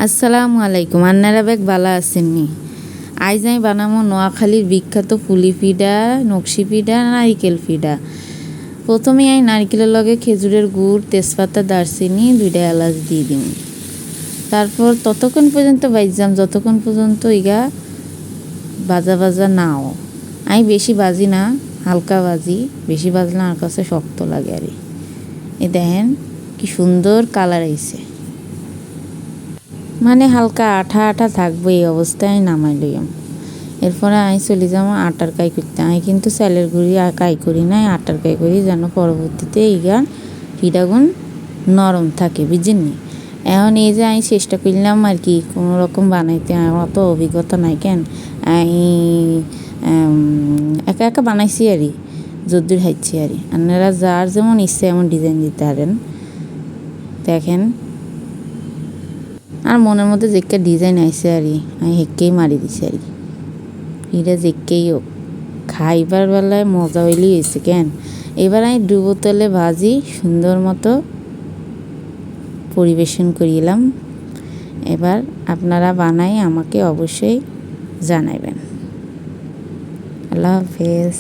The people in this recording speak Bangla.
আসসালামু আলাইকুম। আন্নারা বেগ বালা আসেননি। আইজ আমি বানাবো নোয়াখালীর বিখ্যাত পুলি পিঠা, নকশি পিঠা, নারিকেল পিঠা। প্রথমে আমি নারিকেলের লগে খেজুরের গুড়, তেজপাতা, দারচিনি, 2টা এলাচ দিয়ে দিন। তারপর ততক্ষণ পর্যন্ত বাইজাম যতক্ষণ পর্যন্ত ইগা বাজা বাজা নাও। আমি বেশি বাজি না, হালকা বাজি। বেশি বাজলে আমার কাছে শক্ত লাগে আর এ দেখেন কি সুন্দর কালার আইছে, মানে হালকা আঠা আঠা থাকবে। এই অবস্থায় নামাই লইম। এরপরে আমি চলে যাবো আটার কাই করতে। আমি কিন্তু চালের গুঁড়ি কাই করি না, আটার কাই করি যেন পরবর্তীতে এইগান পিঠাগুন নরম থাকে, বুঝিনি। এখন এই যে আমি চেষ্টা করলাম আর কি কোনো রকম বানাইতে, আমার অত অভিজ্ঞতা নাই কেন। আমি একা একা বানাইছি আর যদ্দূর হাইছি আর আপনারা যার যেমন ইচ্ছে এমন ডিজাইন দিতে পারেন। দেখেন আর মনের মধ্যে যেটা ডিজাইন আইসে আর আমি হেঁকেই মারি দিছি আর এটা যেকেই হোক খাইবার বেলায় মজা হইলেই হয়েছে কেন। এবার আমি ডুবো তেলে ভাজি সুন্দর মতো পরিবেশন করিলাম। এবার আপনারা বানাই আমাকে অবশ্যই জানাবেন। আল্লাহ হাফেজ।